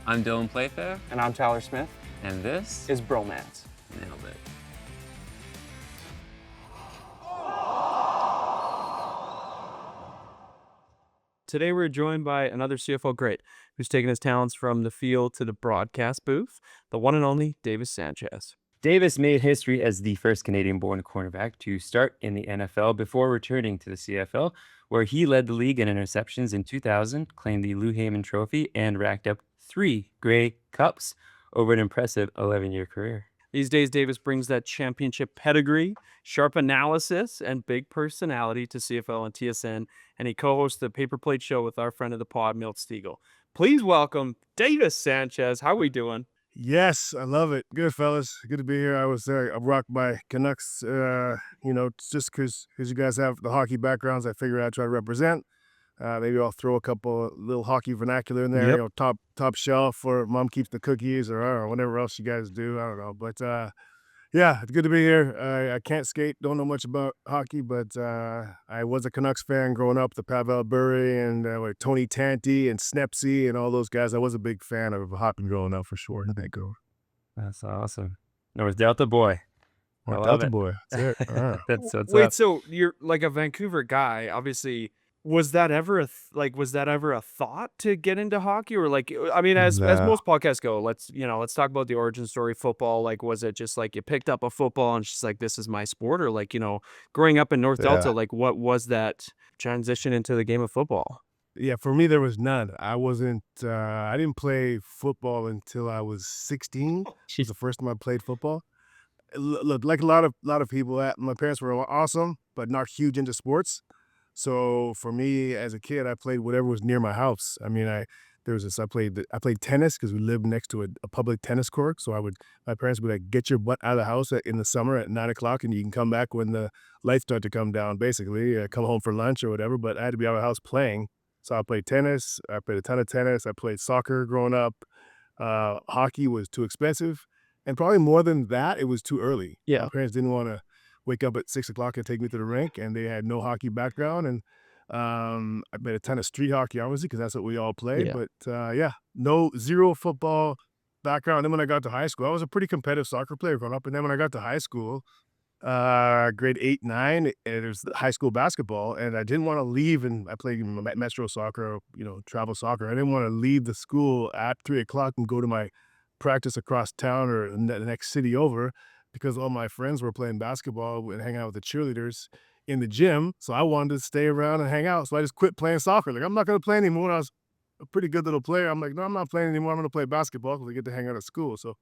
I'm Dylan Playfair. And I'm Tyler Smith. And this is Bromance. Nailed it. Today we're joined by another CFL great who's taken his talents from the field to the broadcast booth, the one and only Davis Sanchez. Davis made history as the first Canadian-born cornerback to start in the NFL before returning to the CFL, where he led the league in interceptions in 2000, claimed the Lew Hayman Trophy, and racked up 3 Grey Cups over an impressive 11-year career. These days, Davis brings that championship pedigree, sharp analysis, and big personality to CFL and TSN, and he co-hosts the Paper Plate Show with our friend of the pod, Milt Stegall. Please welcome Davis Sanchez. How are we doing? Yes, I love it. Good, fellas. Good to be here. I was rocked by Canucks, just because you guys have the hockey backgrounds, I figured I'd try to represent. Maybe I'll throw a couple little hockey vernacular in there, Yep. Top shelf, or mom keeps the cookies, or I don't know, whatever else you guys do. I don't know. But yeah, it's good to be here. I can't skate, don't know much about hockey, but I was a Canucks fan growing up, the Pavel Bure and Tony Tanti and Snepsy and all those guys. I was a big fan of hockey growing up for sure. That's awesome. North Delta boy. North love Delta it. boy. That's it. That's what's Wait, up. so you're like a Vancouver guy, obviously. Was that ever a thought to get into hockey, or like, I mean, as No. most podcasts go, let's talk about the origin story, football. Like, was it just like you picked up a football and it's just like, this is my sport, or like, growing up in North Delta, like what was that transition into the game of football? Yeah, for me, there was none. I didn't play football until I was 16. It was the first time I played football. Look, like a lot of people, my parents were awesome, but not huge into sports. So for me, as a kid, I played whatever was near my house. I mean, I played tennis because we lived next to a public tennis court. So my parents would like get your butt out of the house in the summer at 9 o'clock, and you can come back when the lights start to come down. Basically, come home for lunch or whatever. But I had to be out of the house playing. So I played tennis. I played a ton of tennis. I played soccer growing up. Hockey was too expensive, and probably more than that, it was too early. Yeah. My parents didn't want to wake up at 6 o'clock and take me to the rink, and they had no hockey background. And I played a ton of street hockey, obviously, because that's what we all played. Yeah. But zero football background. And then when I got to high school, I was a pretty competitive soccer player growing up. And then when I got to high school, grade 8, 9, there's high school basketball, and I didn't want to leave. And I played metro soccer, travel soccer. I didn't want to leave the school at 3 o'clock and go to my practice across town or the next city over, because all my friends were playing basketball and hanging out with the cheerleaders in the gym. So I wanted to stay around and hang out. So I just quit playing soccer. Like, I'm not going to play anymore. I was a pretty good little player. I'm like, no, I'm not playing anymore. I'm going to play basketball because I get to hang out at school. So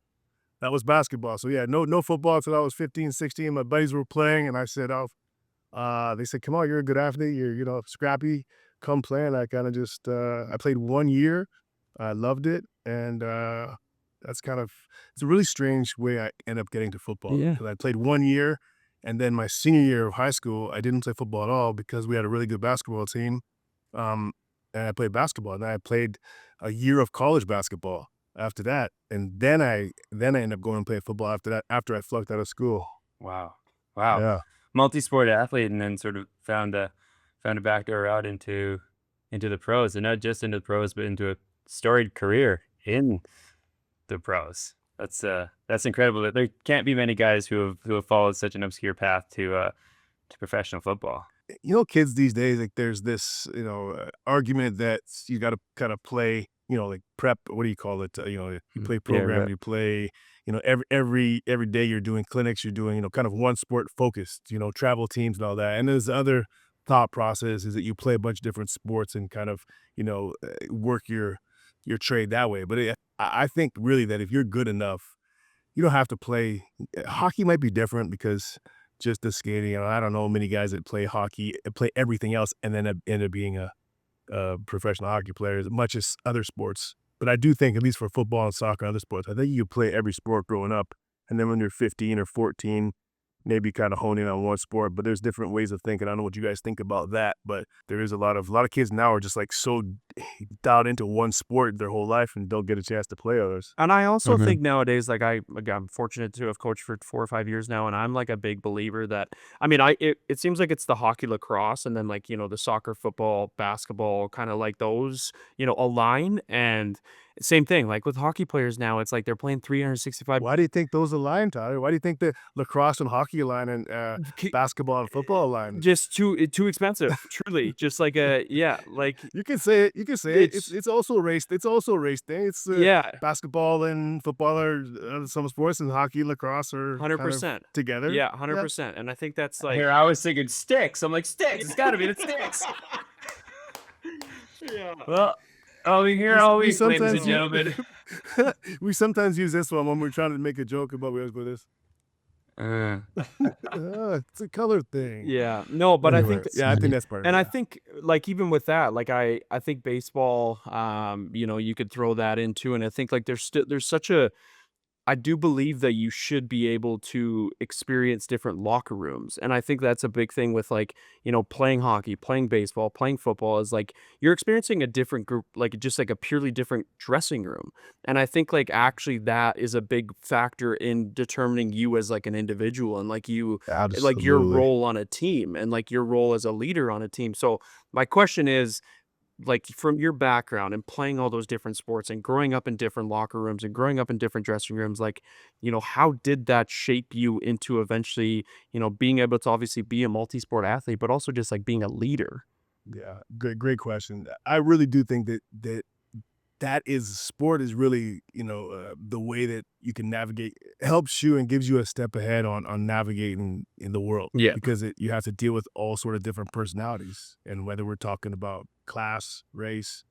that was basketball. So yeah, no football until I was 15, 16. My buddies were playing, and I said, they said, come on, you're a good athlete. You're, scrappy. Come play. And I kind of just, I played 1 year. I loved it. And, it's a really strange way I end up getting to football. Yeah. Because I played 1 year, and then my senior year of high school, I didn't play football at all because we had a really good basketball team. And I played basketball, and I played a year of college basketball after that. And then I ended up going and playing football after that, after I flunked out of school. Wow. Yeah. Multi-sport athlete, and then sort of found a backdoor route into the pros, and not just into the pros, but into a storied career in the pros. That's incredible. There can't be many guys who have followed such an obscure path to professional football. Kids these days, like there's this, argument that you got to kind of play, like prep. What do you call it? You play program, right. you play, every day you're doing clinics, you're doing, kind of one sport focused, travel teams and all that. And there's other thought process is that you play a bunch of different sports and kind of, work your trade that way. But I think really that if you're good enough, you don't have to play. Hockey might be different because just the skating. I don't know many guys that play hockey, play everything else, and then end up being a professional hockey player as much as other sports. But I do think, at least for football and soccer and other sports, I think you play every sport growing up. And then when you're 15 or 14, maybe kind of honing on one sport. But there's different ways of thinking. I don't know what you guys think about that, but there is a lot of kids now are just like so dialed into one sport their whole life and don't get a chance to play others. And I also think nowadays, like I'm fortunate to have coached for 4 or 5 years now, and I'm like a big believer that, I mean, it seems like it's the hockey, lacrosse, and then like, the soccer, football, basketball, kind of like those, align. And same thing. Like with hockey players now, it's like they're playing 365. Why do you think those align, Tyler? Why do you think the lacrosse and hockey align and basketball and football align? Just too expensive, truly. Just like like You can say it. You can say it. It's- It's also a race. It's also a race thing. It's yeah, basketball and football are some sports, and hockey and lacrosse are 100%. together. Yeah, 100%. And I think that's like Here, I was thinking sticks. I'm like, sticks. It's got to be the sticks. yeah. Well, I'll be here all We week, ladies and sometimes gentlemen. we sometimes use this one when we're trying to make a joke about we always go this. It's a color thing. Yeah. No, but I Anyway, think I think that's part of and it. I think like even with that, like I think baseball, you could throw that into, and I think like there's such a I do believe that you should be able to experience different locker rooms. And I think that's a big thing with like, playing hockey, playing baseball, playing football is like you're experiencing a different group, like just like a purely different dressing room. And I think like actually that is a big factor in determining you as like an individual and like you like your Absolutely. role on a team and like your role as a leader on a team. So my question is, like from your background and playing all those different sports and growing up in different locker rooms and growing up in different dressing rooms, like, how did that shape you into eventually, being able to obviously be a multi-sport athlete, but also just like being a leader? Yeah, great question. I really do think that is sport is really the way that you can navigate, helps you and gives you a step ahead on navigating in the world. Yeah. Because you have to deal with all sort of different personalities, and whether we're talking about class, race,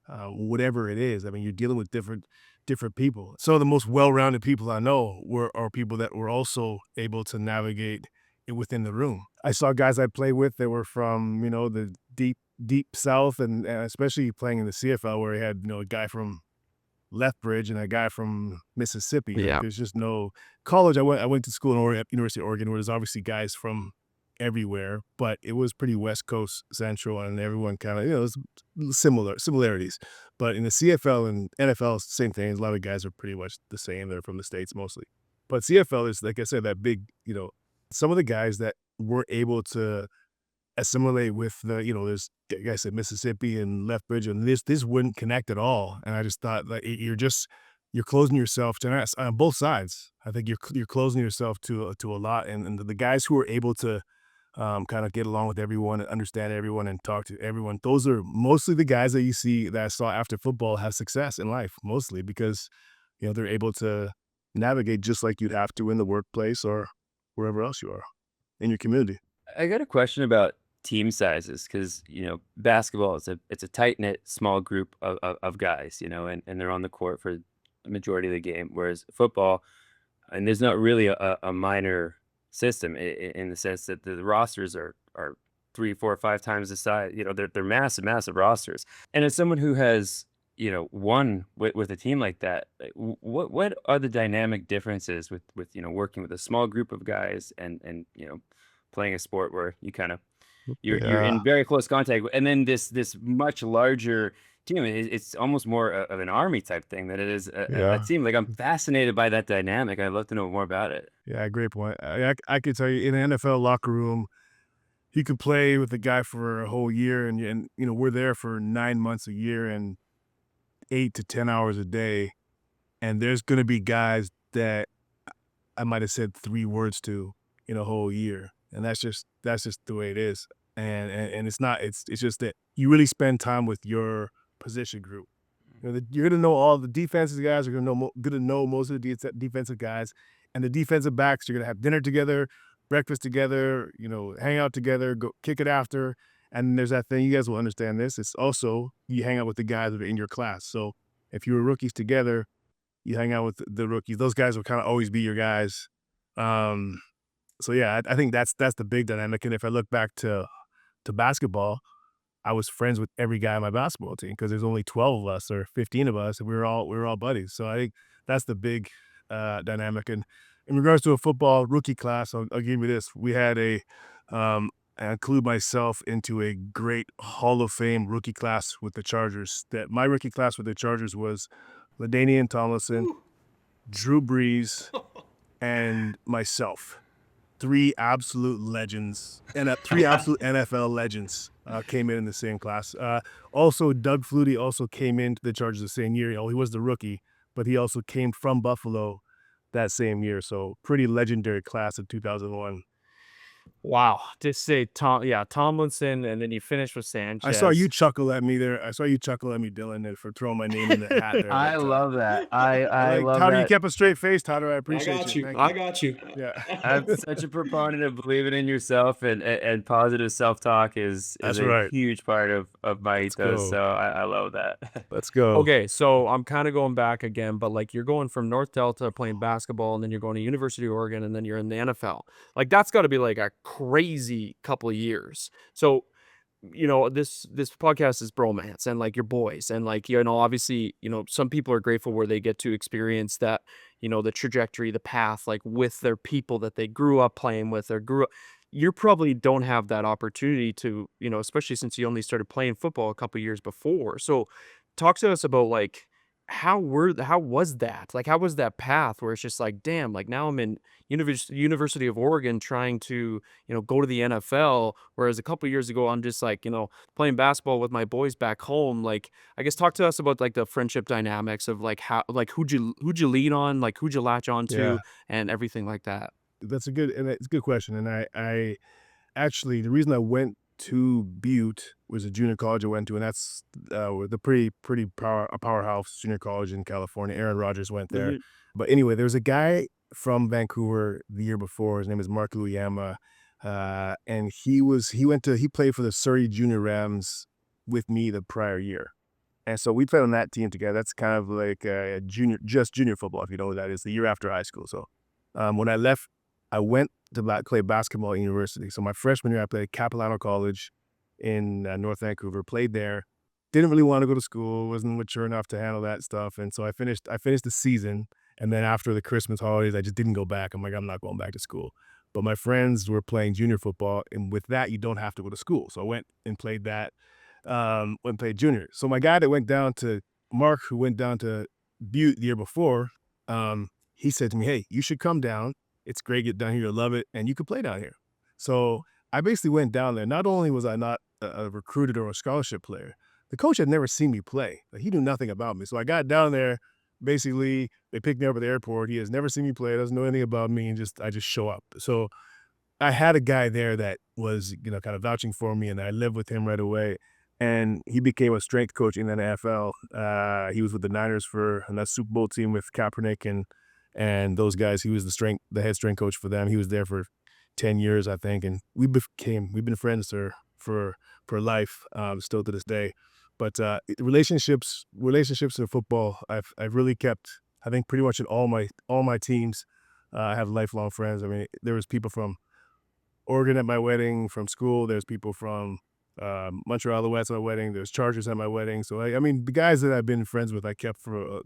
whatever it is, I mean, you're dealing with different people. Some of the most well-rounded people I know are people that were also able to navigate it within the room. I saw guys I played with that were from the deep south, and especially playing in the CFL where he had a guy from Lethbridge and a guy from Mississippi. Like, Yeah. there's just no college. I went to school in University of Oregon, where there's obviously guys from everywhere, but it was pretty West Coast central, and everyone kind of it was similarities. But in the CFL and NFL, it's the same thing. A lot of guys are pretty much the same. They're from the States mostly, but CFL is, like I said, that big. Some of the guys that were able to assimilate with there's like I said, Mississippi and Lethbridge, and this wouldn't connect at all. And I just thought like you're closing yourself to on both sides. I think you're closing yourself to a lot, and the guys who are able to kind of get along with everyone and understand everyone and talk to everyone, those are mostly the guys that you see that I saw after football have success in life, mostly because they're able to navigate just like you'd have to in the workplace or wherever else you are in your community. I got a question about team sizes because basketball is it's a tight knit small group of guys, and they're on the court for the majority of the game. Whereas football, and there's not really a minor system in the sense that the rosters are 3, 4, 5 times the size. They're massive rosters. And as someone who has won with a team like that, like, what are the dynamic differences with working with a small group of guys and playing a sport where you kind of you're in very close contact, and then this much larger team. It's almost more of an army type thing than it is a team. Like, I'm fascinated by that dynamic. I'd love to know more about it. Yeah, great point. I could tell you, in an NFL locker room, you could play with a guy for a whole year, and we're there for 9 months a year and 8 to 10 hours a day, and there's going to be guys that I might have said 3 words to in a whole year, and that's just the way it is. And it's not. It's just that you really spend time with your position group. You're gonna know all the defensive guys. You're gonna know most of the defensive guys, and the defensive backs. You're gonna have dinner together, breakfast together. Hang out together, go kick it after. And there's that thing. You guys will understand this. It's also you hang out with the guys that are in your class. So if you were rookies together, you hang out with the rookies. Those guys will kind of always be your guys. So yeah, I think that's the big dynamic. And if I look back to basketball, I was friends with every guy on my basketball team because there's only 12 of us or 15 of us, and we were all buddies. So I think that's the big dynamic. And in regards to a football rookie class, I'll give you this: we had I include myself into a great Hall of Fame rookie class with the Chargers. That my rookie class with the Chargers was LaDainian Tomlinson, Drew Brees, and myself. three absolute legends and three absolute NFL legends came in the same class. Also, Doug Flutie also came into the Chargers the same year. He was the rookie, but he also came from Buffalo that same year. So pretty legendary class of 2001. Wow. Just say Tomlinson, and then you finish with Sanchez. I saw you chuckle at me there. I saw you chuckle at me, Dylan, for throwing my name in the hat there. I love that. I love Tyler, that. you kept a straight face, Tyler. I appreciate you. Thank I got you. Yeah. I'm such a proponent of believing in yourself, and positive self-talk is That's a right. huge part of my ethos. go. So I love that. Let's go. Okay, so I'm kind of going back again, but like you're going from North Delta playing basketball, and then you're going to University of Oregon, and then you're in the NFL. Like that's got to be like a crazy couple of years. So, this podcast is Bromance and like your boys, and like obviously some people are grateful where they get to experience that the trajectory, the path, like with their people that they grew up playing with or grew up. You probably don't have that opportunity to especially since you only started playing football a couple of years before. So talk to us about like how was that? Like how was that path where it's just like, damn, like now I'm in University of Oregon trying to, go to the NFL, whereas a couple of years ago I'm just like, playing basketball with my boys back home. Like I guess talk to us about like the friendship dynamics of like how like who'd you lean on, like who'd you latch on to, Yeah. and everything like that. It's a good question. And I actually, the reason I went to Butte was a junior college I went to, and that's the pretty powerhouse junior college in California. Aaron Rodgers went there. Mhm. But anyway, there was a guy from Vancouver the year before. His name is Mark Luyama, and he played for the Surrey Junior Rams with me the prior year. And so we played on that team together. That's kind of like junior football, if you know what that is, the year after high school. So when I left, I went to play basketball at university. So my freshman year, I played at Capilano College in North Vancouver, played there. Didn't really want to go to school, wasn't mature enough to handle that stuff. And so I finished the season. And then after the Christmas holidays, I just didn't go back. I'm like, I'm not going back to school. But my friends were playing junior football. And with that, you don't have to go to school. So I went and played that, went and played junior. So my guy that went down to Mark, who went down to Butte the year before, he said to me, hey, you should come down. It's great, get down here, you'll love it, and you could play down here. So I basically went down there. Not only was I not a recruited or a scholarship player, the coach had never seen me play. Like, he knew nothing about me. So I got down there, basically, they picked me up at the airport. He has never seen me play, doesn't know anything about me, and I just show up. So I had a guy there that was, kind of vouching for me, and I lived with him right away. And he became a strength coach in the NFL. He was with the Niners for that Super Bowl team with Kaepernick and those guys. He was the head strength coach for them. He was there for 10 years, I think. And we've been friends for life, still to this day. But relationships in football, I've really kept, I think, pretty much in all my teams. I have lifelong friends. I mean, there was people from Oregon at my wedding, from school. There's people from Montreal, the West at my wedding. There's Chargers at my wedding. So I mean, the guys that I've been friends with, I kept for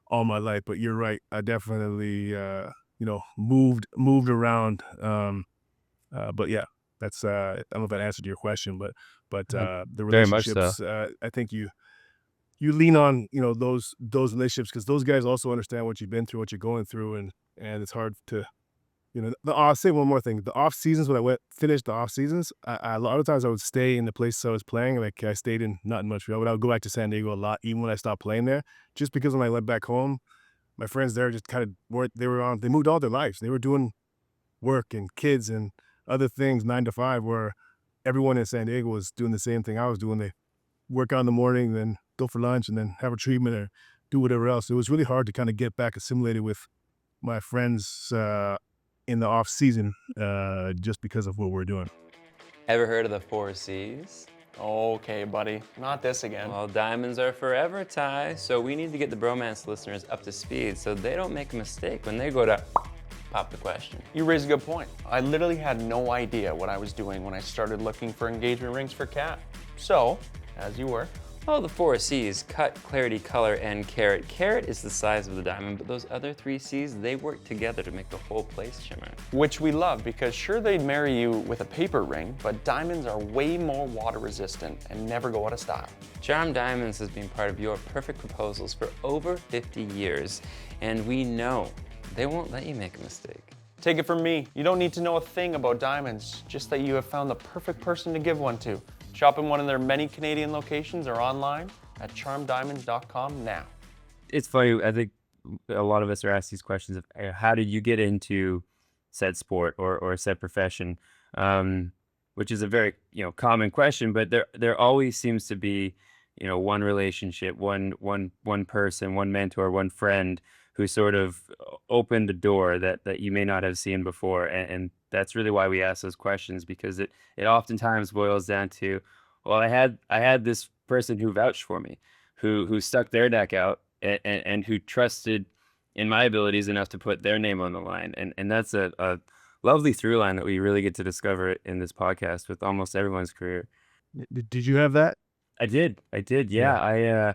all my life. But you're right, I definitely moved around. But yeah, that's I don't know if that answered your question, but the Very much relationships, I think you lean on those relationships, because those guys also understand what you've been through, what you're going through, and it's hard to. I'll say one more thing. The off seasons, when I finished the off seasons, a lot of times I would stay in the place I was playing. Like I stayed not in Montreal, but I would go back to San Diego a lot, even when I stopped playing there. Just because when I went back home, my friends there just kind of weren't. They moved all their lives. They were doing work and kids and other things, 9 to 5. Where everyone in San Diego was doing the same thing I was doing. They work out in the morning, then go for lunch, and then have a treatment or do whatever else. It was really hard to kind of get back assimilated with my friends in the off season, just because of what we're doing. Ever heard of the 4 C's? Okay, buddy, not this again. Well, diamonds are forever, Ty, so we need to get the Bromance listeners up to speed so they don't make a mistake when they go to pop the question. You raise a good point. I literally had no idea what I was doing when I started looking for engagement rings for Kat. So, as you were. Oh, the 4 C's, cut, clarity, color, and carat. Carat is the size of the diamond, but those other 3 C's, they work together to make the whole place shimmer. Which we love, because sure, they'd marry you with a paper ring, but diamonds are way more water resistant and never go out of style. Charm Diamonds has been part of your perfect proposals for over 50 years, and we know they won't let you make a mistake. Take it from me, you don't need to know a thing about diamonds, just that you have found the perfect person to give one to. Shop in one of their many Canadian locations or online at charmdiamonds.com now. It's funny. I think a lot of us are asked these questions of how did you get into said sport or said profession, which is a very common question. But there always seems to be one relationship, one person, one mentor, one friend who sort of opened a door that you may not have seen before, and that's really why we ask those questions, because it oftentimes boils down to, well, I had this person who vouched for me, who stuck their neck out and who trusted in my abilities enough to put their name on the line. And that's a lovely through line that we really get to discover in this podcast with almost everyone's career. Did you have that? I did. Yeah.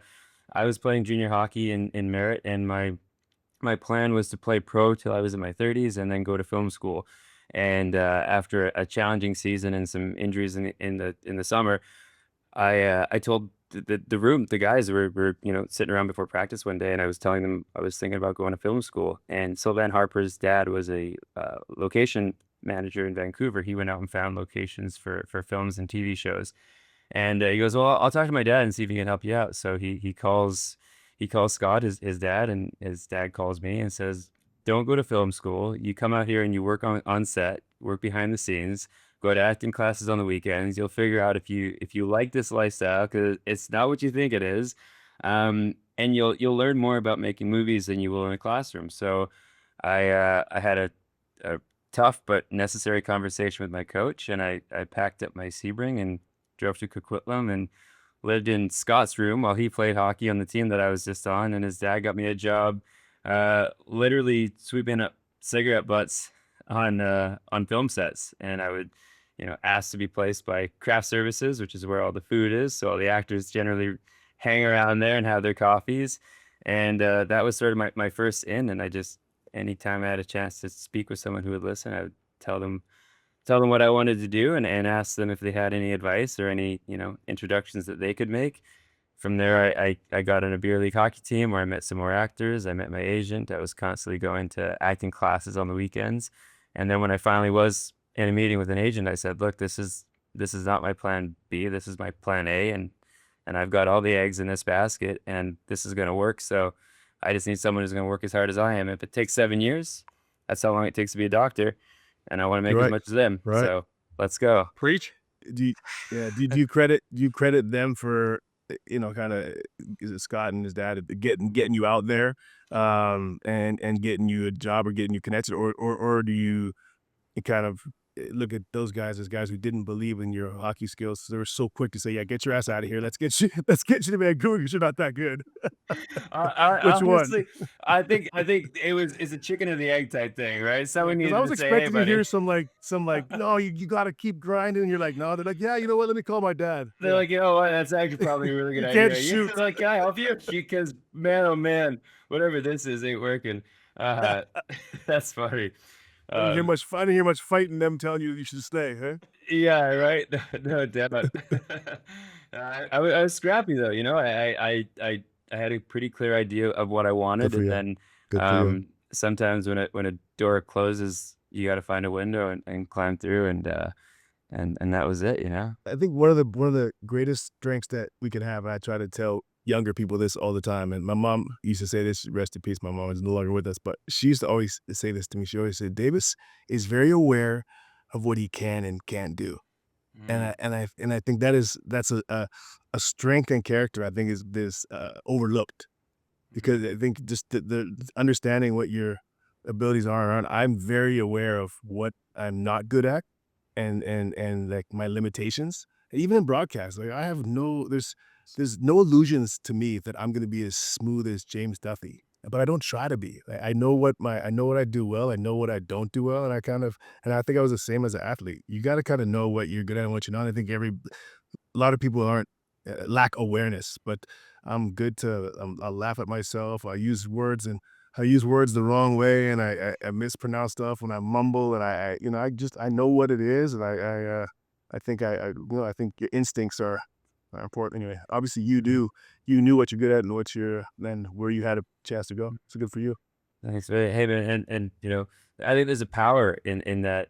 I was playing junior hockey in Merritt, and my plan was to play pro till I was in my 30s and then go to film school. And after a challenging season and some injuries in the summer, I told the guys were sitting around before practice one day, and I was telling them I was thinking about going to film school. And Sylvan Harper's dad was a location manager in Vancouver. He went out and found locations for films and TV shows. And he goes, well, I'll talk to my dad and see if he can help you out. So he calls Scott, his dad, and his dad calls me and says, don't go to film school. You come out here and you work on set, work behind the scenes, go to acting classes on the weekends. You'll figure out if you like this lifestyle, because it's not what you think it is. And you'll learn more about making movies than you will in a classroom. So I had a tough but necessary conversation with my coach, and I packed up my Sebring and drove to Coquitlam and lived in Scott's room while he played hockey on the team that I was just on. And his dad got me a job literally sweeping up cigarette butts on film sets. And I would ask to be placed by craft services, which is where all the food is, so all the actors generally hang around there and have their coffees. And that was sort of my first in. And I just, anytime I had a chance to speak with someone who would listen, I would tell them what I wanted to do, and ask them if they had any advice or any introductions that they could make. From there, I got on a beer league hockey team where I met some more actors. I met my agent. I was constantly going to acting classes on the weekends. And then when I finally was in a meeting with an agent, I said, look, this is not my plan B. This is my plan A. And I've got all the eggs in this basket, and this is going to work. So I just need someone who's going to work as hard as I am. If it takes 7 years, that's how long it takes to be a doctor. And I want to make as much as them. Right. So let's go. Preach. Do you credit them for kind of, is it Scott and his dad getting you out there and getting you a job or getting you connected, or do you kind of look at those guys as guys who didn't believe in your hockey skills? They were so quick to say, yeah, get your ass out of here, let's get you to Vancouver because you're not that good. Which Honestly, one? I think it's a chicken and the egg type thing, right? Someone needs Because I was to say, hey, expecting to buddy. hear some no, you got to keep grinding. And you're like, no. They're like, yeah, you know what? Let me call my dad. They're like, you know what? That's actually probably a really good You idea. can't shoot. Like, can I help you? Because man, oh man, whatever this is ain't working. That's funny. I didn't hear much fighting them telling you should stay, huh? Yeah, right. No doubt. I was scrappy though. I had a pretty clear idea of what I wanted, for you. and Good for then sometimes when a door closes, you got to find a window and climb through, and that was it. I think one of the greatest strengths that we can have, and I try to tell younger people this all the time, and my mom used to say this, rest in peace, my mom is no longer with us, but she used to always say this to me. She always said, Davis is very aware of what he can and can't do. And I think that's a strength and character I think is this overlooked, because I think just the understanding what your abilities are, and I'm very aware of what I'm not good at and like my limitations. Even in broadcast, like I have there's no illusions to me that I'm going to be as smooth as James Duffy, but I don't try to be. I know what I do well. I know what I don't do well, and I think I was the same as an athlete. You got to kind of know what you're good at and what you're not. I think a lot of people lack awareness, but I'm good to. I'll laugh at myself. I use words the wrong way, and I mispronounce stuff when I mumble, and I know what it is, and I think I think your instincts are important. Anyway, obviously you knew what you're good at and where you had a chance to go. So good for you. Thanks, hey man, and I think there's a power in that,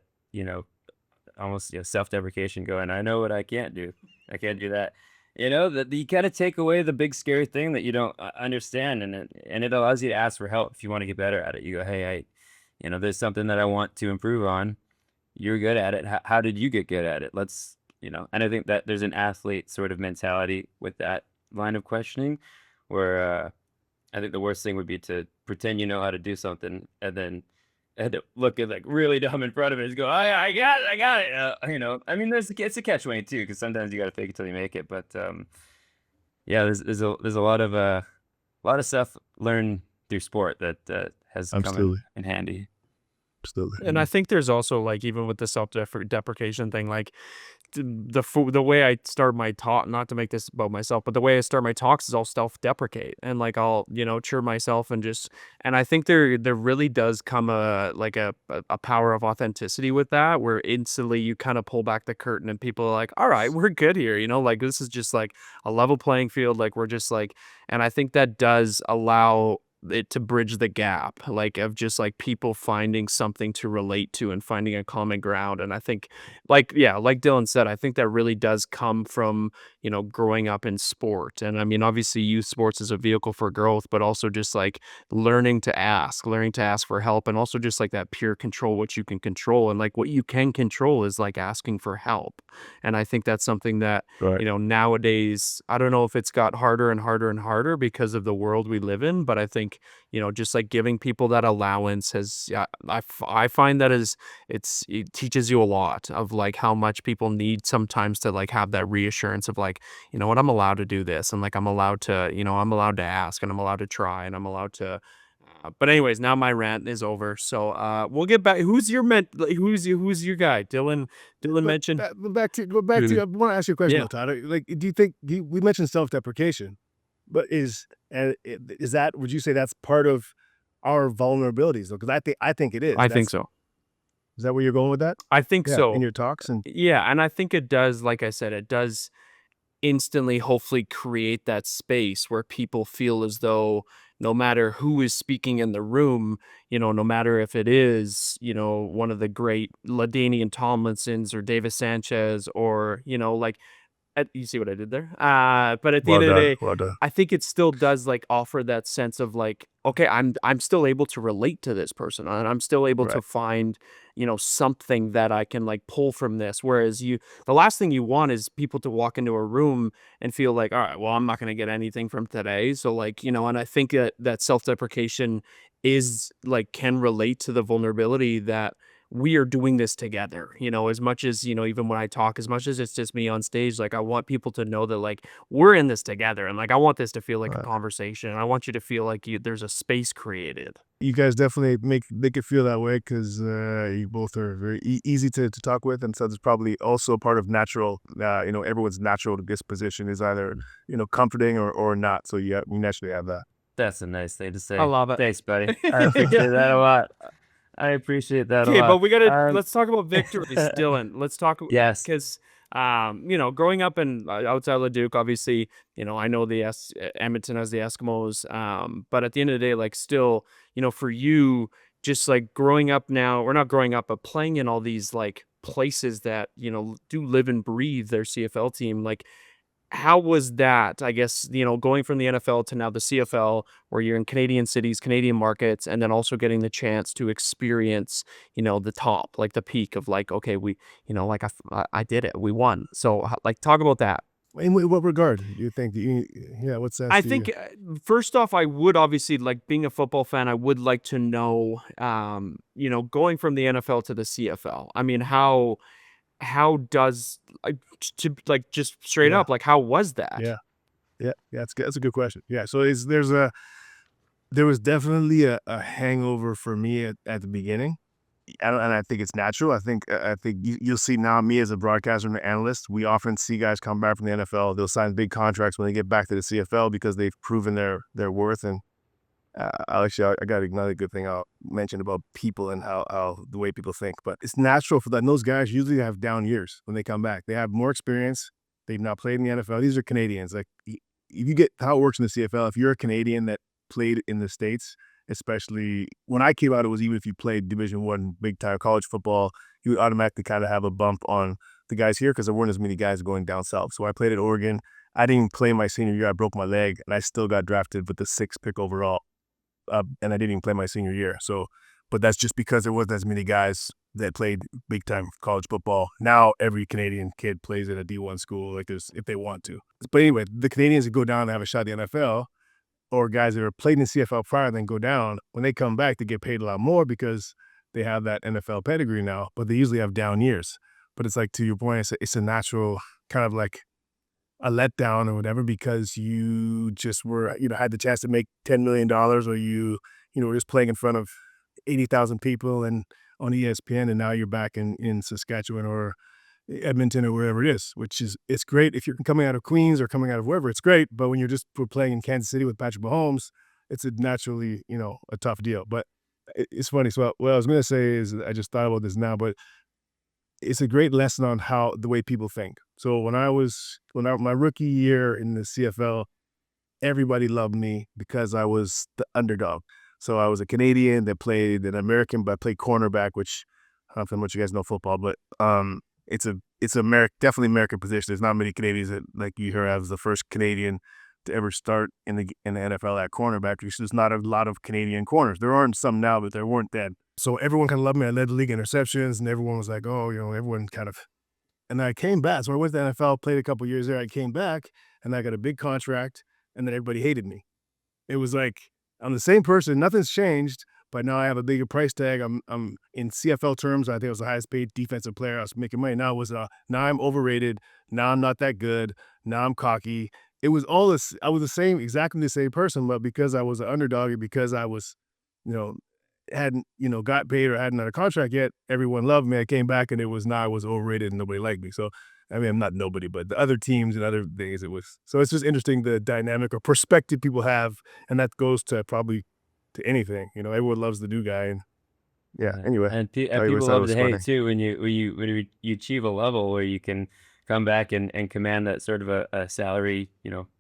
almost self-deprecation. Going, I know what I can't do. I can't do that. That you kind of take away the big scary thing that you don't understand, and it allows you to ask for help if you want to get better at it. You go, hey, there's something that I want to improve on. You're good at it. How did you get good at it? Let's, and I think that there's an athlete sort of mentality with that line of questioning, where I think the worst thing would be to pretend you know how to do something and then look at like really dumb in front of it and go, I got it, I got it. I mean, it's a catch 22 because sometimes you got to fake it till you make it. But yeah, there's a lot of stuff learned through sport that has come Absolutely. in handy. Absolutely. And I think there's also like even with the self-deprecation thing, like the way I start my talk, not to make this about myself, but the way I start my talks is I'll self-deprecate and like I'll cheer myself and I think there really does come a power of authenticity with that, where instantly you kind of pull back the curtain and people are like, all right, we're good here, like this is just like a level playing field, like we're just like, and I think that does allow it to bridge the gap, like of just like people finding something to relate to and finding a common ground. And I think like Dylan said, I think that really does come from growing up in sport. And I mean, obviously youth sports is a vehicle for growth, but also just like learning to ask for help, and also just like that pure control what you can control, and like what you can control is like asking for help. And I think that's something that Right. nowadays, I don't know if it's got harder and harder and harder because of the world we live in, but I think just like giving people that allowance has, yeah, I find that it teaches you a lot of like how much people need sometimes to like have that reassurance of like, what, I'm allowed to do this, and like I'm allowed to ask, and I'm allowed to try, and I'm allowed to but anyways, now my rant is over. So we'll get back. Who's your who's your guy? Dylan mentioned. Go back to. I want to ask you a question, Yeah. though, Tyler. Like, do you think we mentioned self-deprecation, but is that, would you say that's part of our vulnerabilities, though? Because I think it is. I think so. Is that where you're going with that? I think Yeah, so. in your talks and Yeah, and I think it does, like I said, it does instantly hopefully create that space where people feel as though no matter who is speaking in the room, no matter if it is, one of the great LaDainian Tomlinsons or Davis Sanchez or, like, you see what I did there? But at the end of the day, well done. I think it still does like offer that sense of like, okay, I'm still able to relate to this person, and I'm still able to Right. find, something that I can like pull from this. Whereas the last thing you want is people to walk into a room and feel like, all right, well, I'm not going to get anything from today. So like, and I think that self-deprecation is like can relate to the vulnerability that we are doing this together, as much as, even when I talk, as much as it's just me on stage, like I want people to know that like we're in this together, and like I want this to feel like a Right. conversation. I want you to feel like there's a space created. You guys definitely make it feel that way because you both are very easy to talk with, and so there's probably also part of natural. Everyone's natural disposition is either comforting or not. So we naturally have that. That's a nice thing to say. I love it. Thanks, buddy. I appreciate that a lot. I appreciate that a Okay, lot. but we gotta let's talk about victories, Dylan. Let's talk. Yes. Because growing up in outside Leduc, obviously, I know the Edmonton has the Eskimos. But at the end of the day, like still, for you, just like growing up now, or not growing up, but playing in all these like places that do live and breathe their CFL team, like. How was that, I guess, going from the NFL to now the CFL, where you're in Canadian cities, Canadian markets, and then also getting the chance to experience, the top, like the peak of like, okay, we, like I did it, we won. So like, talk about that. In what regard do you think? What's that? I think first off, I would obviously, like being a football fan, I would like to know, going from the NFL to the CFL. I mean, how does to like just straight Yeah. up, like how was that? Yeah, that's a good question. Yeah, so there was definitely a hangover for me at the beginning, and I think it's natural. I think you'll see now me as a broadcaster and an analyst. We often see guys come back from the NFL. They'll sign big contracts when they get back to the CFL because they've proven their worth. And I got another good thing I'll mention about people and how the way people think. But it's natural for that. And those guys usually have down years when they come back. They have more experience. They've not played in the NFL. These are Canadians. Like if you get how it works in the CFL, if you're a Canadian that played in the States especially when I came out. It was even if you played Division I big time college football, you would automatically kind of have a bump on the guys here because there weren't as many guys going down south. So I played at Oregon. I didn't play my senior year. I broke my leg, and I still got drafted with the 6th pick overall. And I didn't even play my senior year. So, but that's just because there wasn't as many guys that played big time college football. Now every Canadian kid plays at a D1 school, like there's if they want to. But anyway, the Canadians that go down and have a shot at the NFL, or guys that are played in the CFL prior and then go down, when they come back, they get paid a lot more because they have that NFL pedigree now. But they usually have down years. But it's like, to your point, it's a natural kind of like a letdown or whatever, because you just were, had the chance to make $10 million, or you were just playing in front of 80,000 people and on ESPN, and now you're back in Saskatchewan or Edmonton or wherever it is, it's great if you're coming out of Queens or coming out of wherever, it's great. But when we're playing in Kansas City with Patrick Mahomes, it's a naturally, a tough deal. But it's funny. So what I was going to say is, I just thought about this now, but it's a great lesson on how the way people think. So my rookie year in the CFL, everybody loved me because I was the underdog. So I was a Canadian that played an American, but I played cornerback, which I don't know how much you guys know football, but it's definitely American position. There's not many Canadians that, like, you hear as the first Canadian to ever start in the NFL at cornerback. There's not a lot of Canadian corners. There aren't some now, but there weren't then. So everyone kind of loved me. I led the league in interceptions, and everyone was like, oh, everyone kind of. And I came back. So I went to the NFL, played a couple years there. I came back, and I got a big contract, and then everybody hated me. It was like, I'm the same person. Nothing's changed, but now I have a bigger price tag. I'm in CFL terms, I think I was the highest paid defensive player. I was making money. Now I'm overrated. Now I'm not that good. Now I'm cocky. It was all this. I was exactly the same person, but because I was an underdog, and because I was, hadn't, got paid or hadn't had a contract yet, everyone loved me. I came back, and I was overrated and nobody liked me. So, I mean, I'm not nobody, but the other teams and other things, so it's just interesting, the dynamic or perspective people have, and that goes to probably to anything. Everyone loves the new guy, and anyway. And I always people thought it love was to funny. hate too when you achieve a level where you can come back and command that sort of a salary,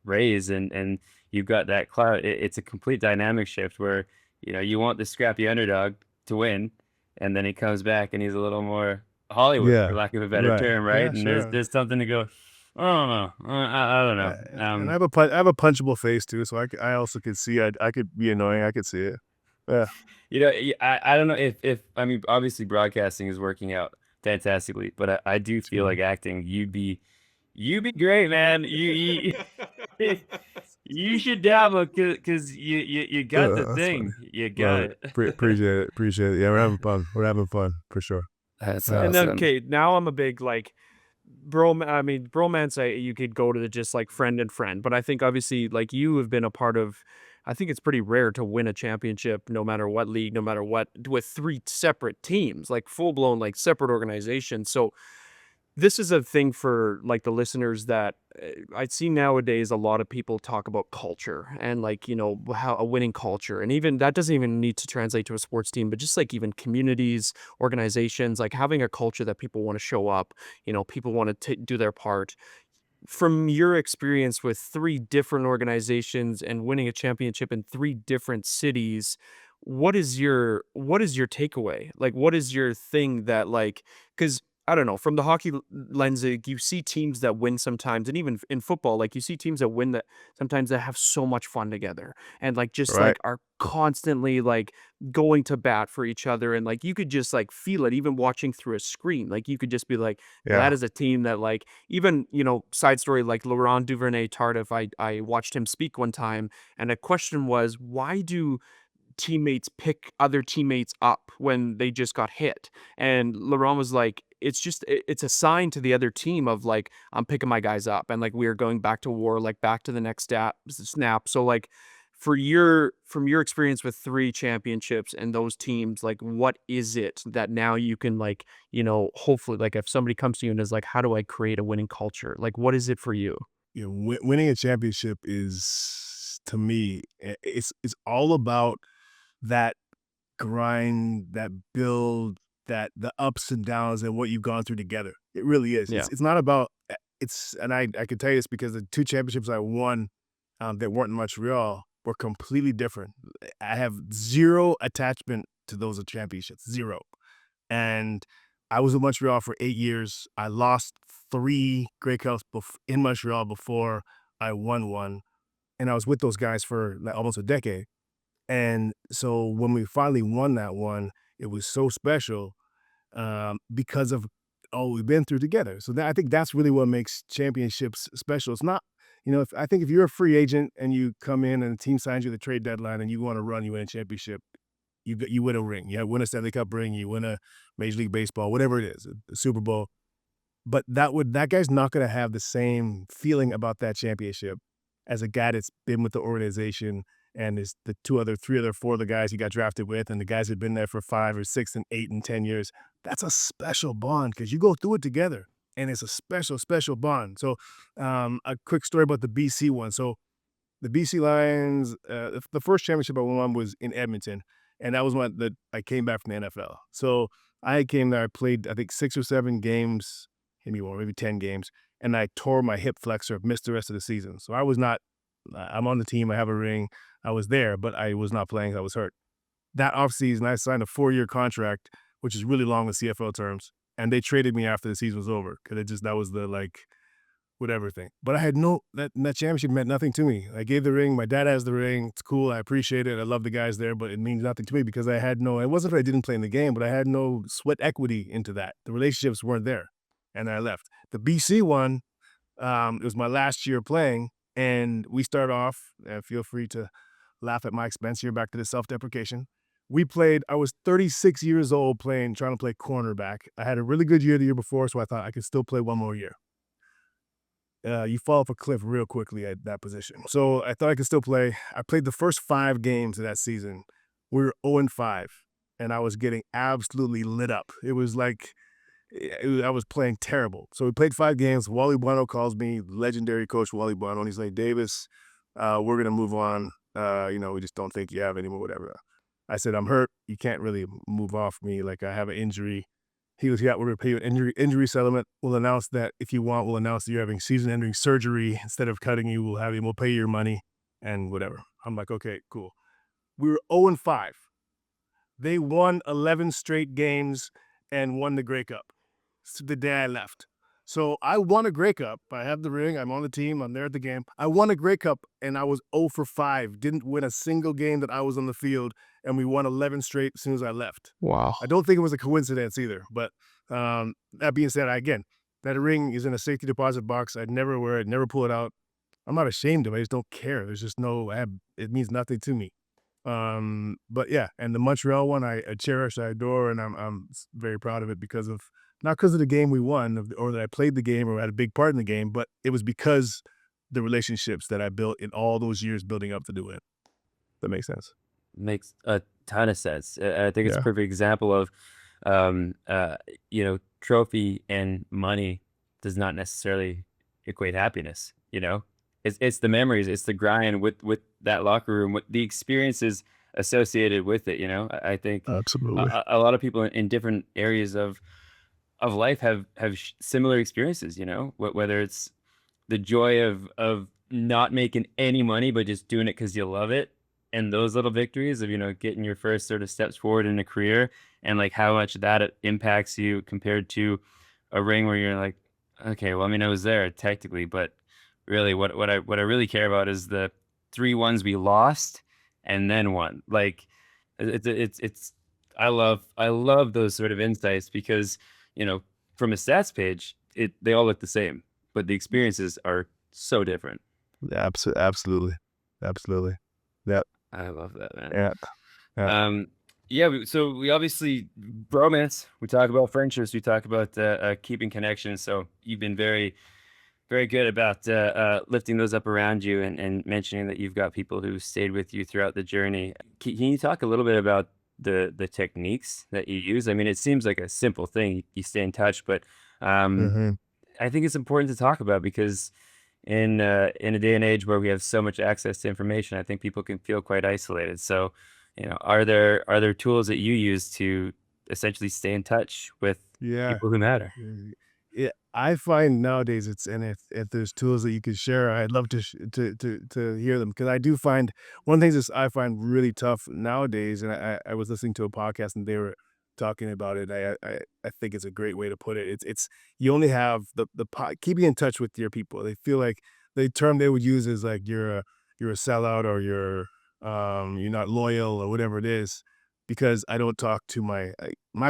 raise, and you've got that clout. It's a complete dynamic shift where, you want the scrappy underdog to win, and then he comes back and he's a little more Hollywood, for Yeah, lack of a better right. term, right? Yeah, And sure. there's something to go, I don't know. I don't know. And I have a punchable face too, so I also could see I could be annoying. I could see it. Yeah. I don't know if I mean, obviously broadcasting is working out fantastically, but I do feel like acting, you'd be great, man. You should dabble, because you got the That's funny. thing. You Love got it. it. Appreciate it. Yeah, we're having fun. We're having fun for sure. That's Yeah. And then, awesome. okay, now I'm a big, like, bromance, you could go to the just, like, friend and friend, but I think obviously, like, you have been a part of, I think it's pretty rare to win a championship no matter what league, no matter what, with 3 separate teams, like, full-blown, like, separate organizations. So this is a thing for, like, the listeners that I see nowadays. A lot of people talk about culture and, like, how a winning culture, and even that doesn't even need to translate to a sports team, but just like even communities, organizations, like having a culture that people want to show up, people want to do their part. From your experience with 3 different organizations and winning a championship in 3 different cities, what is your takeaway? Like, what is your thing that, like, because I don't know, from the hockey lens, you see teams that win sometimes, and even in football, like, you see teams that win that sometimes that have so much fun together, and, like, just, Right. like, are constantly, like, going to bat for each other, and, like, you could just, like, feel it even watching through a screen. Like, you could just be like, Yeah. that is a team that, like, even, side story, like Laurent Duvernay-Tardif, I watched him speak one time, and a question was, why do teammates pick other teammates up when they just got hit? And Laurent was like, it's a sign to the other team of, like, I'm picking my guys up, and, like, we are going back to war, like, back to the next snap. So, like, from your experience with 3 championships and those teams, like, what is it that now you can, like, hopefully, like, if somebody comes to you and is like, how do I create a winning culture? Like, what is it for you? Winning a championship is, to me, it's all about that grind, that build, that the ups and downs, and what you've gone through together. It really is. Yeah. It's not about and I can tell you this because the 2 championships I won that weren't in Montreal, were completely different. I have zero attachment to those championships, zero. And I was in Montreal for 8 years. I lost 3 Grey Cups in Montreal before I won one, and I was with those guys for like almost a decade. And so when we finally won that one, it was so special because of all we've been through together. So I think that's really what makes championships special. It's not, I think if you're a free agent and you come in and the team signs you the trade deadline and you want to run, you win a championship, you win a ring. You win a Stanley Cup ring, you win a Major League Baseball, whatever it is, a Super Bowl. But that guy's not going to have the same feeling about that championship as a guy that's been with the organization and is the 3 other 4 of the guys he got drafted with, and the guys that have been there for 5 or 6 and 8 and 10 years. That's a special bond because you go through it together, and it's a special, special bond. So a quick story about the BC one. So the BC Lions, the first championship I won was in Edmonton, and that was when I came back from the NFL. So I came there, I played, I think, 6 or 7 games, maybe more, maybe 10 games, and I tore my hip flexor, missed the rest of the season. So I was not, I'm on the team, I have a ring, I was there, but I was not playing, I was hurt. That offseason, I signed a 4-year contract, which is really long with CFL terms, and they traded me after the season was over because that was the whatever thing. But I had that championship meant nothing to me. I gave the ring, my dad has the ring, it's cool, I appreciate it, I love the guys there, but it means nothing to me because it wasn't that I didn't play in the game, but I had no sweat equity into that. The relationships weren't there, and I left. The BC one, it was my last year playing, and we start off, feel free to laugh at my expense here, back to the self-deprecation. I was 36 years old trying to play cornerback. I had a really good year the year before, so I thought I could still play one more year. You fall off a cliff real quickly at that position. So I thought I could still play. I played the first 5 games of that season. We were 0-5, and I was getting absolutely lit up. It was like I was playing terrible. So we played 5 games. Wally Bueno calls me, legendary coach Wally Bueno, and he's like, Davis, we're going to move on. We just don't think you have anymore, whatever. I said, I'm hurt. You can't really move off me. Like, I have an injury. He goes, yeah, we're going to pay you an injury settlement. We'll announce that if you want, we'll announce that you're having season-ending surgery. Instead of cutting you, we'll pay you your money and whatever. I'm like, okay, cool. We were 0-5. They won 11 straight games and won the Grey Cup. It's the day I left. So I won a Grey Cup. I have the ring. I'm on the team. I'm there at the game. I won a Grey Cup, and I was 0-5. Didn't win a single game that I was on the field, and we won 11 straight as soon as I left. Wow. I don't think it was a coincidence either. But that being said, that ring is in a safety deposit box. I'd never wear it, never pull it out. I'm not ashamed of it. I just don't care. There's just it means nothing to me. But yeah, and the Montreal one, I cherish, I adore, and I'm very proud of it not because of the game we won or that I played the game or had a big part in the game, but it was because the relationships that I built in all those years building up to do it. That makes sense. Makes a ton of sense. I think it's a Yeah. perfect example of, trophy and money does not necessarily equate happiness. It's the memories, it's the grind with that locker room, with the experiences associated with it. I think Absolutely. a lot of people in different areas of life have similar experiences. Whether it's the joy of not making any money but just doing it because you love it, and those little victories of getting your first sort of steps forward in a career, and like how much that impacts you compared to a ring where you're like, okay, well, I mean, I was there technically, but really what I really care about is the 3 ones we lost and then won. Like it's I love those sort of insights because from a stats page they all look the same, but the experiences are so different. Yeah, absolutely. Yeah. I love that, man. Yeah. So we obviously bromance. We talk about friendships. We talk about keeping connections. So you've been very, very good about lifting those up around you and mentioning that you've got people who stayed with you throughout the journey. Can you talk a little bit about the techniques that you use? I mean, it seems like a simple thing. You stay in touch, but Mhm. I think it's important to talk about because in a day and age where we have so much access to information, I think people can feel quite isolated. So, are there tools that you use to essentially stay in touch with Yeah. people who matter? I find nowadays if there's tools that you could share, I'd love to hear them, because I do find one of the things is I find really tough nowadays, and I was listening to a podcast and they were talking about it. I think it's a great way to put it. It's you only have keeping in touch with your people. They feel like the term they would use is like you're a sellout, or you're not loyal, or whatever it is, because I don't talk to my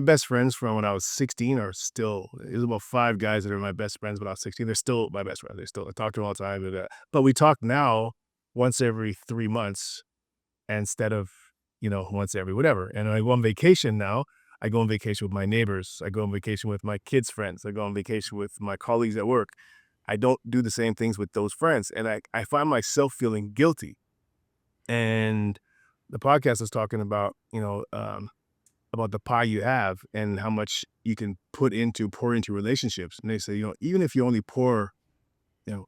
best friends from when I was 16 are still. There's about 5 guys that are my best friends when I was 16. They're still my best friends. I talk to them all the time. But we talk now once every 3 months instead of, once every whatever. And when I go on vacation now, I go on vacation with my neighbors. I go on vacation with my kids' friends. I go on vacation with my colleagues at work. I don't do the same things with those friends. And I find myself feeling guilty. And the podcast is talking about, about the pie you have and how much you can pour into relationships. And they say, even if you only pour, you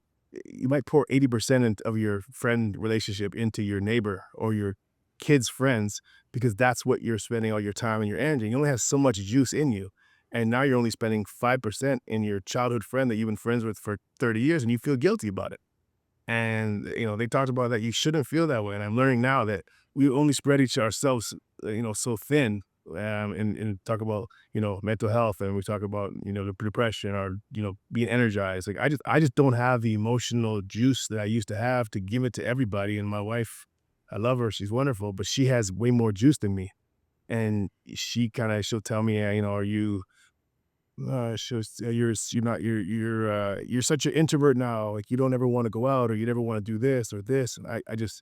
might pour 80% of your friend relationship into your neighbor or your kids' friends, because that's what you're spending all your time and your energy. You only have so much juice in you. And now you're only spending 5% in your childhood friend that you've been friends with for 30 years, and you feel guilty about it. And, they talked about that you shouldn't feel that way. And I'm learning now that we only spread ourselves, so thin, and talk about, mental health, and we talk about, the depression, or, being energized. Like I just don't have the emotional juice that I used to have to give it to everybody. And my wife, I love her. She's wonderful, but she has way more juice than me. And she'll tell me, are you, you're such an introvert now. Like, you don't ever want to go out, or you never want to do this or this. And I just,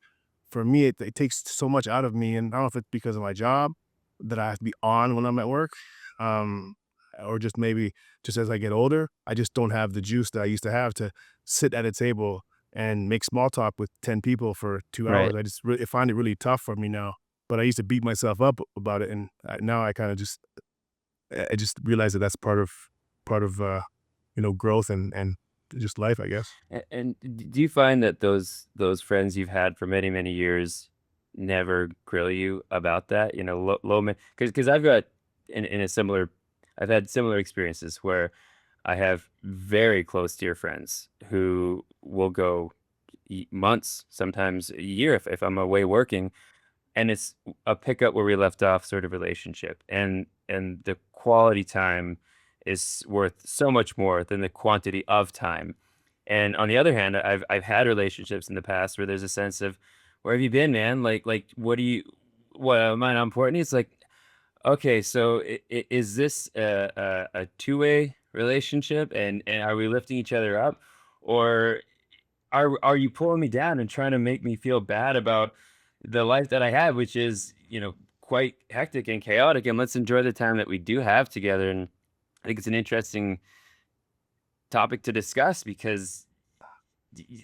for me, it takes so much out of me. And I don't know if it's because of my job that I have to be on when I'm at work, or just maybe just as I get older, I just don't have the juice that I used to have to sit at a table and make small talk with 10 people for 2 hours. Right. I just really find it really tough for me now. But I used to beat myself up about it, and now I kind of I just realize that that's part of growth and just life, I guess. And do you find that those friends you've had for many, many years never grill you about that? Low man, because I've got in a similar, I've had similar experiences where I have very close dear friends who will go months, sometimes a year if I'm away working, and it's a pick up where we left off sort of relationship, and the quality time is worth so much more than the quantity of time. And on the other hand, I've had relationships in the past where there's a sense of, where have you been, man? Like what am I not important? It's like, okay, so is this a two-way relationship, and are we lifting each other up, or are you pulling me down and trying to make me feel bad about the life that I have, which is, quite hectic and chaotic, and let's enjoy the time that we do have together. And I think it's an interesting topic to discuss, because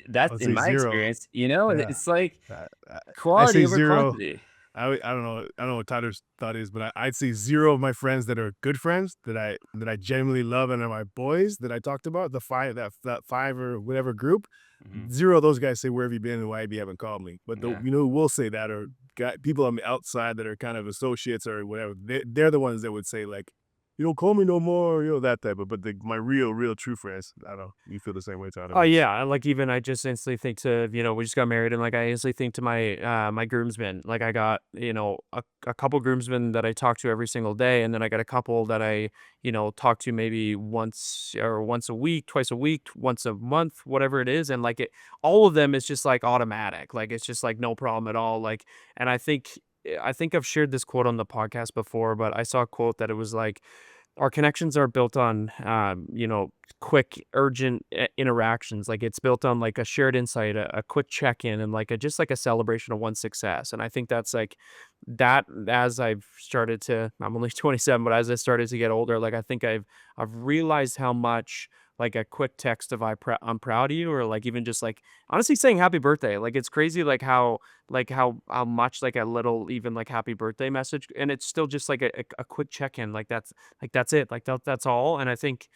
that's I'll in say my 0. experience, Yeah. it's like I quality say over 0. quantity. I don't know what Tyler's thought is, but I'd say 0 of my friends that are good friends that I genuinely love and are my boys that I talked about, the 5, that 5 or whatever group. Mhm. 0 of those guys say, "Where have you been and why have you haven't called me?" But Yeah. who will say that are people on the outside that are kind of associates or whatever. They're the ones that would say, like, "You don't call me no more," that type of. But my real true friends, I don't know. You feel the same way, Tyler? Oh yeah, like even I just instantly think to, we just got married, and like I instantly think to my groomsmen. Like I got, a couple groomsmen that I talk to every single day, and then I got a couple that I, talk to maybe once a week, twice a week, once a month, whatever it is. And like all of them is just like automatic. Like it's just like no problem at all. Like, and I think I've shared this quote on the podcast before, but I saw a quote that it was like, our connections are built on, quick, urgent interactions. Like it's built on like a shared insight, a quick check in, and like just like a celebration of one success. And I think that's like that. As I've started to, I'm only 27, but as I started to get older, like I think I've realized how much like a quick text of I'm proud of you, or like even just like honestly saying happy birthday. Like it's crazy, how much like a little even like happy birthday message, and it's still just like a quick check in. That's it. Like that's all. And I think,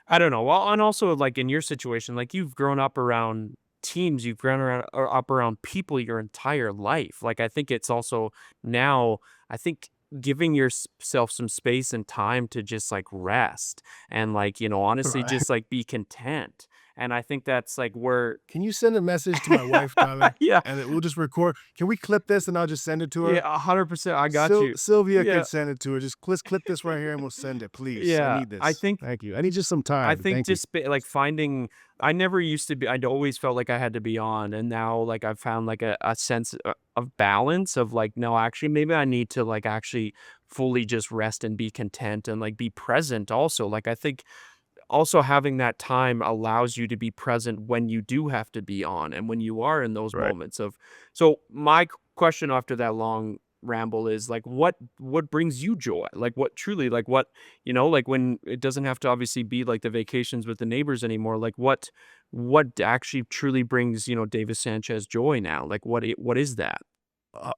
I don't know. Well, and also like in your situation, like you've grown up around teams, you've grown up around people your entire life. Like I think it's also now, I think giving yourself some space and time to just like rest and like, honestly, Right. just like be content. And I think that's like where, Can you send a message to my wife, Tyler? yeah, And then we'll just record. Can we clip this and I'll just send it to her? yeah, 100%. I got you. Sylvia Yeah. could send it to her. Just let's clip this right here and we'll send it, please. Yeah, I need this. I think- Thank you. I need just some time. I think Thank you. just like finding, I never used to be, I'd always felt like I had to be on. And now like I've found like a sense of balance of like, no, actually, maybe I need to like actually fully just rest and be content and like be present also. Like I think also having that time allows you to be present when you do have to be on and when you are in those Right. moments of. So my question after that long ramble is like what brings you joy, like what truly, like what, like when it doesn't have to obviously be like the vacations with the neighbors anymore, like what actually truly brings Davis Sanchez joy now, like what is that?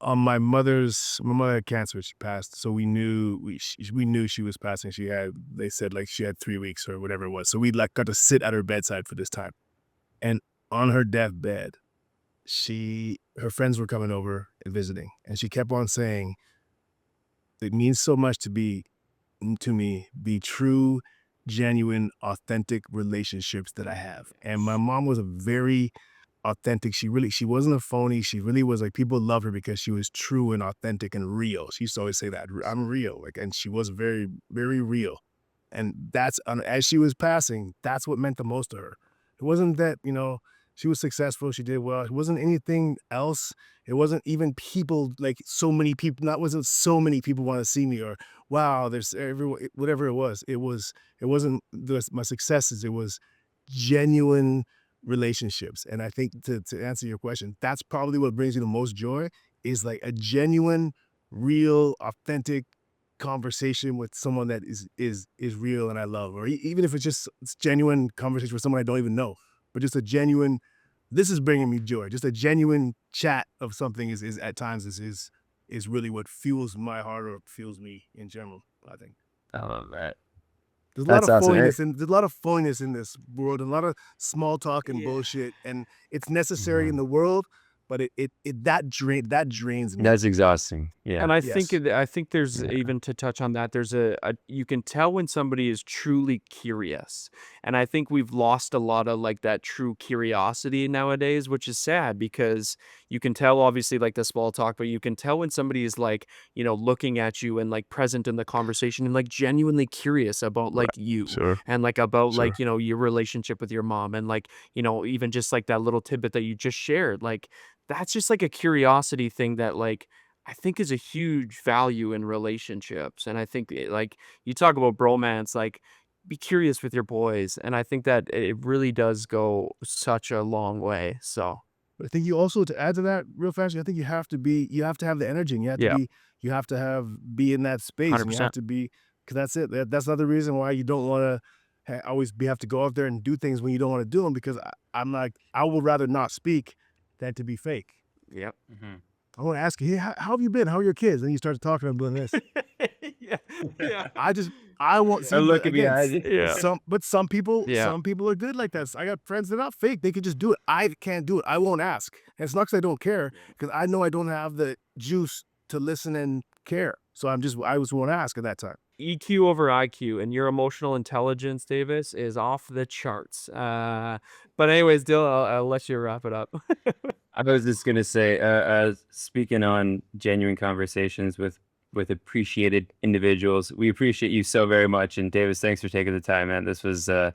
On my mother had cancer. She passed, so we knew she was passing. They said like she had 3 weeks or whatever it was. So we like got to sit at her bedside for this time, and on her deathbed, her friends were coming over and visiting, and she kept on saying, "It means so much to me, be true, genuine, authentic relationships that I have." And my mom was a very authentic. She wasn't a phony. She really was like, people love her because she was true and authentic and real. She used to always say that, "I'm real." Like, and she was very, very real. And that's, as she was passing, that's what meant the most to her. It wasn't that, she was successful, she did well. It wasn't anything else. It wasn't even people, like so many people, wasn't so many people want to see me, or wow, there's everyone, whatever it was. It wasn't my successes. It was genuine relationships. And I think to answer your question, that's probably what brings you the most joy, is like a genuine, real, authentic conversation with someone that is real and I love, or even if it's genuine conversation with someone I don't even know, but just a genuine, this is bringing me joy. Just a genuine chat of something is at times is really what fuels my heart or fuels me in general, I think. I love that. There's a lot That's of awesome. there's a lot of phoniness in this world, and a lot of small talk and bullshit, and it's necessary in the world, but that drains me. That's exhausting. Yeah. And I Yes. think there's, Yeah. even to touch on that, there's you can tell when somebody is truly curious. And I think we've lost a lot of like that true curiosity nowadays, which is sad because you can tell obviously like the small talk, but you can tell when somebody is like, looking at you and like present in the conversation and like genuinely curious about like you Sure. and like about Sure. like, your relationship with your mom and like, even just like that little tidbit that you just shared, like that's just like a curiosity thing that like I think is a huge value in relationships. And I think like you talk about bromance, like be curious with your boys. And I think that it really does go such a long way. So But I think you also, to add to that real fast, I think you have to have the energy, and you have to be in that space, and you 100%. have to be, because that's it. That's another reason why you don't want to always have to go out there and do things when you don't want to do them, because I'm like, I would rather not speak than to be fake. Yep. I want to ask you, hey, how have you been? How are your kids? And you start talking about doing this. Yeah. I want, see, I'm but looking again, behind you. Yeah. some people Yeah. are good like that. I got friends that are not fake. They can just do it. I can't do it. I won't ask. And it's not because I don't care, because I know I don't have the juice to listen and care. So I just won't ask at that time. EQ over IQ, and your emotional intelligence, Davis, is off the charts. But anyways, Dill, I'll let you wrap it up. I was just gonna say, speaking on genuine conversations with appreciated individuals, we appreciate you so very much. And Davis, thanks for taking the time, man. This was a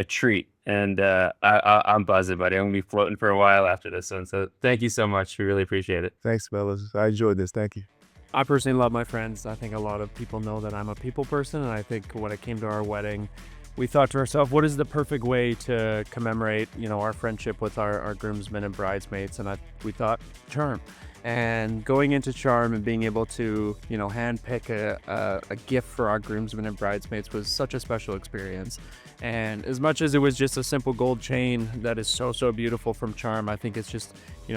treat, and I'm buzzing, buddy. I'm gonna be floating for a while after this one. So thank you so much. We really appreciate it. Thanks, fellas. I enjoyed this. Thank you. I personally love my friends. I think a lot of people know that I'm a people person, and I think when it came to our wedding, we thought to ourselves, what is the perfect way to commemorate, our friendship with our groomsmen and bridesmaids? And we thought charm. And going into charm and being able to, hand pick a gift for our groomsmen and bridesmaids was such a special experience. And as much as it was just a simple gold chain that is so, so beautiful from Charm, I think it's just,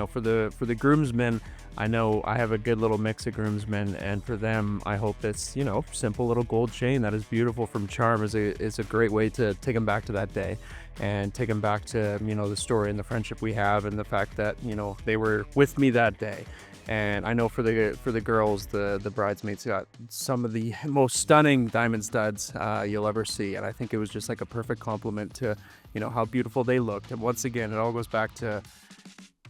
for the groomsmen, I know I have a good little mix of groomsmen, and for them, I hope this, simple little gold chain that is beautiful from Charm is a great way to take them back to that day and take them back to, the story and the friendship we have and the fact that, they were with me that day. And I know for the girls, the bridesmaids got some of the most stunning diamond studs you'll ever see. And I think it was just like a perfect compliment to, how beautiful they looked. And once again, it all goes back to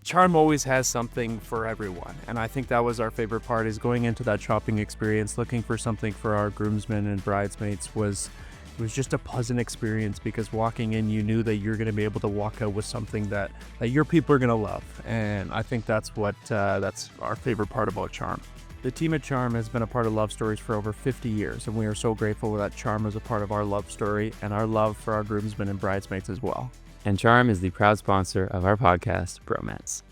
Charm always has something for everyone. And I think that was our favorite part, is going into that shopping experience, looking for something for our groomsmen and bridesmaids it was just a pleasant experience, because walking in, you knew that you're going to be able to walk out with something that your people are going to love. And I think that's that's our favorite part about Charm. The team at Charm has been a part of Love Stories for over 50 years, and we are so grateful that Charm is a part of our love story and our love for our groomsmen and bridesmaids as well. And Charm is the proud sponsor of our podcast, Bromance.